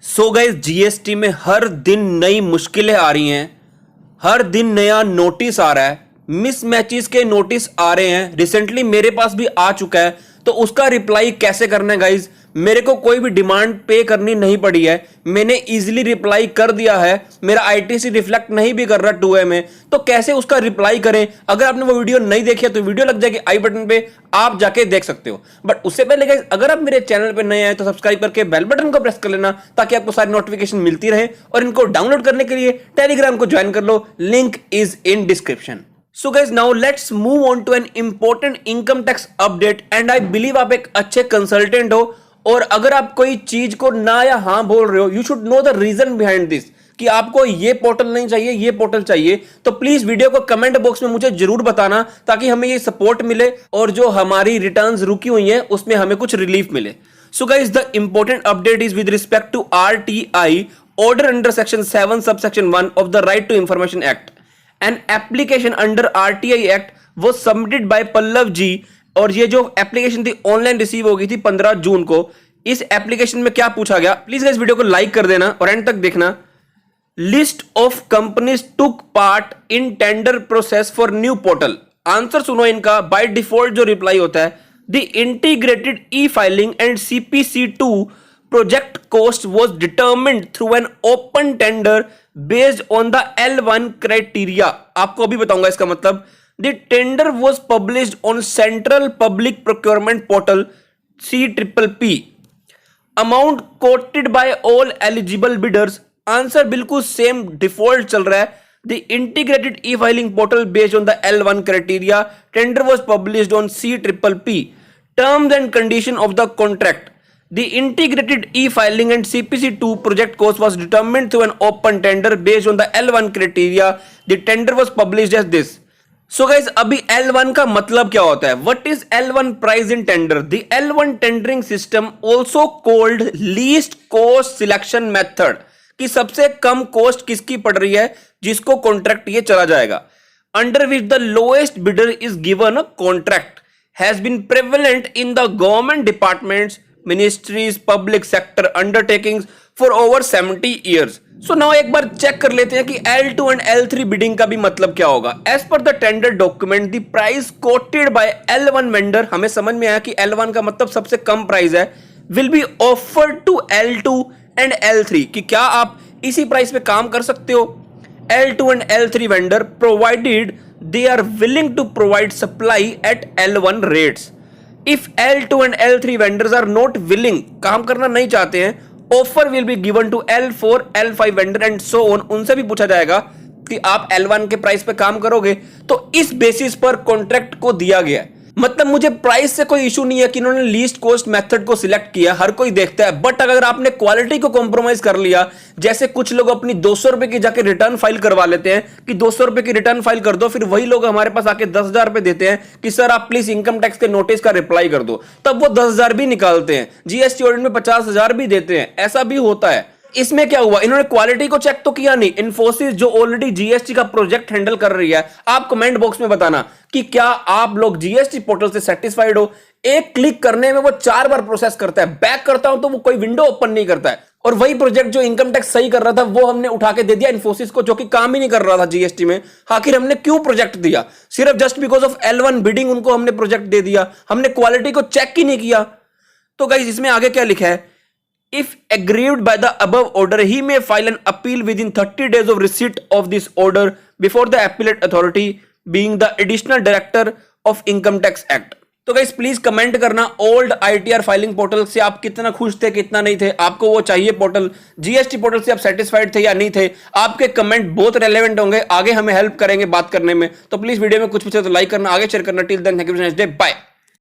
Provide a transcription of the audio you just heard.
So guys, GST में हर दिन नई मुश्किलें आ रही हैं, हर दिन नया नोटिस आ रहा है, मिसमैचेस के नोटिस आ रहे हैं। रिसेंटली मेरे पास भी आ चुका है, तो उसका रिप्लाई कैसे करना है गाइस? मेरे को कोई भी डिमांड पे करनी नहीं पड़ी है, मैंने इजीली रिप्लाई कर दिया है। मेरा आईटीसी रिफ्लेक्ट नहीं भी कर रहा 2A में, तो कैसे उसका रिप्लाई करें? अगर आपने वो वीडियो नहीं देखी है तो वीडियो लग जाएगी आई बटन पे, आप जाके देख सकते हो। बट उससे पहले गाइस, अगर आप मेरे चैनल पे नए आए तो सब्सक्राइब करके बेल बटन को प्रेस कर लेना, ताकि आपको सारी नोटिफिकेशन मिलती रहे। और इनको डाउनलोड करने के लिए टेलीग्राम को ज्वाइन कर लो, link is in description. So guys, now let's move on to an important income tax update and I believe आप एक अच्छे कंसल्टेंट हो, और अगर आप कोई चीज को ना या हाँ बोल रहे हो, you should know the reason behind this, कि आपको ये पोर्टल नहीं चाहिए, ये पोर्टल चाहिए। तो प्लीज वीडियो को कमेंट बॉक्स में मुझे जरूर बताना, ताकि हमें ये सपोर्ट मिले और जो हमारी रिटर्न्स रुकी हुई हैं उसमें हमें कुछ रिलीफ मिले। So guys, the important update is with respect to RTI, order under section 7 subsection 1 of the right to information act. An application under RTI Act was submitted by Pallav ji, और ये जो एप्लीकेशन थी ऑनलाइन रिसीव हो गई थी 15 जून को। इस application में क्या पूछा गया, प्लीज इस वीडियो को लाइक कर देना और एंड तक देखना। List of companies took part in tender process for new portal. Answer सुनो इनका। बाय डिफॉल्ट जो रिप्लाई होता है, the integrated E filing and CPC2 project cost was determined through an open tender based on the L1 criteria। आपको अभी बताऊंगा इसका मतलब। The tender was published on Central Public Procurement Portal CPPP। Amount quoted by all eligible bidders। Answer बिल्कुल same default चल रहा है। The integrated e-filing portal based on the L1 criteria, tender was published on CPPP। Terms and condition of the contract। The integrated e-filing and CPC2 project cost was determined through an open tender based on the L1 criteria। The tender was published as this। So guys, अभी L1 का मतलब क्या होता है? What is L1 price in tender? The L1 tendering system, also called least cost selection method, कि सबसे कम cost किसकी पड़ रही है, जिसको कॉन्ट्रैक्ट ये चला जाएगा, under which the lowest bidder is given a contract, has been prevalent in the government departments, ministries, public sector undertakings for over 70 years. So now एक बार चेक कर लेते हैं कि L2 एंड L3 बिडिंग का भी मतलब क्या होगा। As per the tender document, the price quoted by L1 vendor, हमें समझ में आया कि L1 का मतलब सबसे कम प्राइस है, will be offered to L2 and L3, कि क्या आप इसी प्राइस पे काम कर सकते हो। L2 and L3 vendor provided they are willing to provide supply at L1 rates. If L2 and L3 vendors are not willing, काम करना नहीं चाहते हैं, offer will be given to L4, L5 vendor and so on। उनसे भी पूछा जाएगा कि आप L1 के प्राइस पे काम करोगे, तो इस बेसिस पर कॉन्ट्रैक्ट को दिया गया है। मतलब मुझे प्राइस से कोई इशू नहीं है कि इन्होंने लीस्ट कॉस्ट मेथड को सिलेक्ट किया, हर कोई देखता है। बट अगर आपने क्वालिटी को कॉम्प्रोमाइज कर लिया, जैसे कुछ लोग अपनी 200 रुपए की जाके रिटर्न फाइल करवा लेते हैं कि 200 रुपए की रिटर्न फाइल कर दो, फिर वही लोग हमारे पास आके 10,000 रुपए देते हैं कि सर आप प्लीज इनकम टैक्स के नोटिस का रिप्लाई कर दो, तब वो 10,000 भी निकालते हैं, जीएसटी ऑडिट में 50,000 भी देते हैं। ऐसा भी होता है। इसमें क्या हुआ, इन्होंने क्वालिटी को चेक तो किया नहीं। इन्फोसिस जो ऑलरेडी जीएसटी का प्रोजेक्ट हैंडल कर रही है, आप कमेंट बॉक्स में बताना कि क्या आप लोग जीएसटी पोर्टल से सेटिस्फाइड हो। एक क्लिक करने में वो 4 बार प्रोसेस करता है, बैक करता हूं तो वो कोई विंडो ओपन नहीं करता है। और वही प्रोजेक्ट जो इनकम टैक्स सही कर रहा था, वो हमने उठा के दे दिया इन्फोसिस को, जो कि काम ही नहीं कर रहा था जीएसटी में। आखिर हमने क्यों प्रोजेक्ट दिया? सिर्फ just because of L1 bidding उनको हमने प्रोजेक्ट दे दिया, हमने क्वालिटी को चेक ही नहीं किया। तो गाइस, इसमें आगे क्या लिखा है, if aggrieved by the above order, he may file an appeal within 30 days of receipt of this order before the appellate authority, being the additional director of income tax act। तो guys, please comment करना old ITR filing portal से आप कितना खुश थे, कितना नहीं थे, आपको वो चाहिए पोर्टल, जीएसटी पोर्टल से आप सेटिस्फाइड थे या नहीं थे। आपके कमेंट बहुत रेलेवेंट होंगे, आगे हमें हेल्प करेंगे बात करने में। तो प्लीज वीडियो में कुछ पूछे तो लाइक करना, आगे शेयर करना। Till then, thank you, bye.